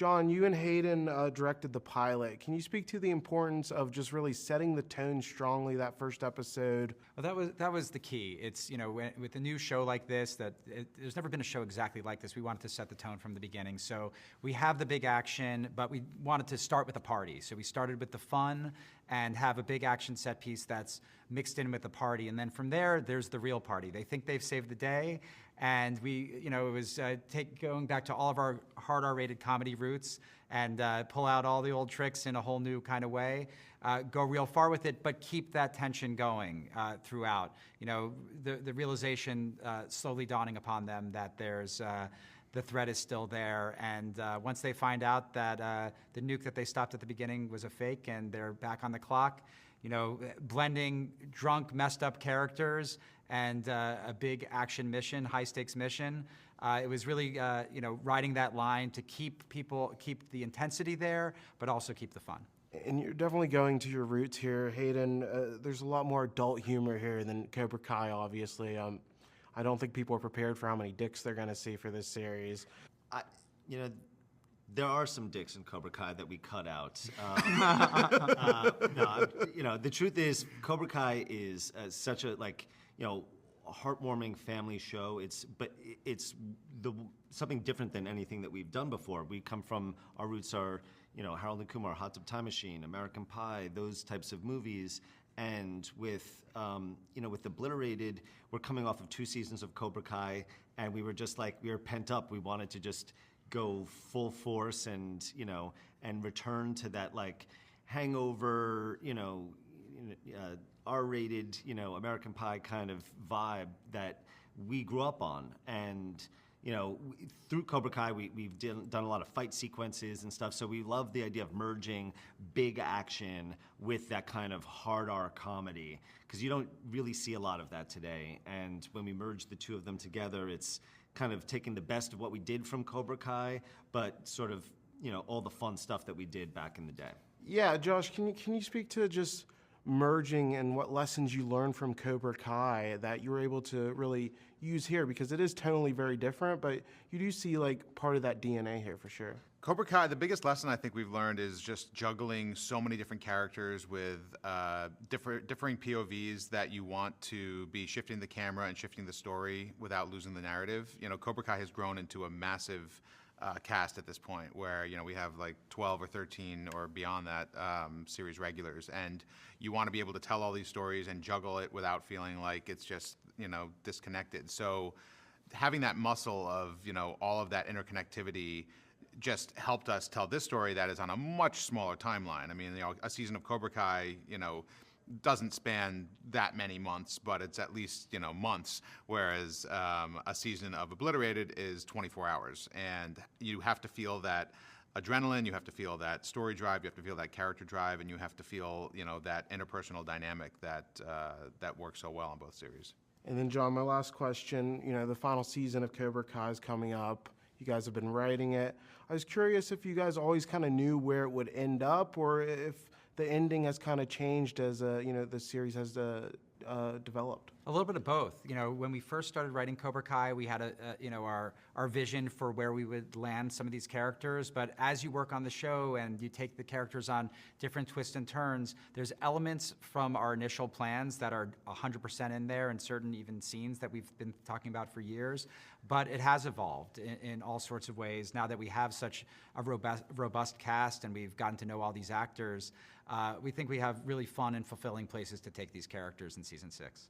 Jon, you and Hayden directed the pilot. Can you speak to the importance of just really setting the tone strongly that first episode? Well, that was the key. It's, with a new show like this, there's never been a show exactly like this. We wanted to set the tone from the beginning. So we have the big action, but we wanted to start with a party. So we started with the fun and have a big action set piece that's mixed in with the party. And then from there, there's the real party. They think they've saved the day. And it was going back to all of our hard R-rated comedy roots and pull out all the old tricks in a whole new kind of way, go real far with it, but keep that tension going throughout. The realization slowly dawning upon them that there's the threat is still there. And once they find out that the nuke that they stopped at the beginning was a fake and they're back on the clock, blending drunk, messed up characters and a big action mission, high stakes mission. It was really, riding that line to keep the intensity there, but also keep the fun. And you're definitely going to your roots here, Hayden. There's a lot more adult humor here than Cobra Kai, obviously. I don't think people are prepared for how many dicks they're going to see for this series. There are some dicks in Cobra Kai that we cut out. The truth is, Cobra Kai is such a heartwarming family show. It's something different than anything that we've done before. We come from, our roots are, Harold and Kumar, Hot Tub Time Machine, American Pie, those types of movies. And with Obliterated, we're coming off of 2 seasons of Cobra Kai, and we were just we were pent up. We wanted to just go full force and return to that hangover, R-rated, American Pie kind of vibe that we grew up on. And through Cobra Kai, we've done a lot of fight sequences and stuff, so we love the idea of merging big action with that kind of hard R comedy, because you don't really see a lot of that today. And when we merge the two of them together, it's kind of taking the best of what we did from Cobra Kai, but sort of, all the fun stuff that we did back in the day. Yeah, Josh, can you speak to just merging and what lessons you learned from Cobra Kai that you were able to really use here? Because it is tonally very different, but you do see part of that DNA here for sure. Cobra Kai, the biggest lesson I think we've learned is just juggling so many different characters with differing POVs that you want to be shifting the camera and shifting the story without losing the narrative. Cobra Kai has grown into a massive cast at this point where, we have 12 or 13 or beyond that series regulars. And you want to be able to tell all these stories and juggle it without feeling like it's just, disconnected. So having that muscle of, all of that interconnectivity just helped us tell this story that is on a much smaller timeline. I mean, a season of Cobra Kai, doesn't span that many months, but it's at least, months, whereas a season of Obliterated is 24 hours. And you have to feel that adrenaline, you have to feel that story drive, you have to feel that character drive, and you have to feel, that interpersonal dynamic that works so well on both series. And then, Jon, my last question, the final season of Cobra Kai is coming up. You guys have been writing it. I was curious if you guys always kind of knew where it would end up, or if the ending has kind of changed as the series has developed. A little bit of both. When we first started writing Cobra Kai, we had our vision for where we would land some of these characters. But as you work on the show and you take the characters on different twists and turns, there's elements from our initial plans that are 100% in there, and certain even scenes that we've been talking about for years. But it has evolved in all sorts of ways. Now that we have such a robust cast and we've gotten to know all these actors, we think we have really fun and fulfilling places to take these characters in season 6.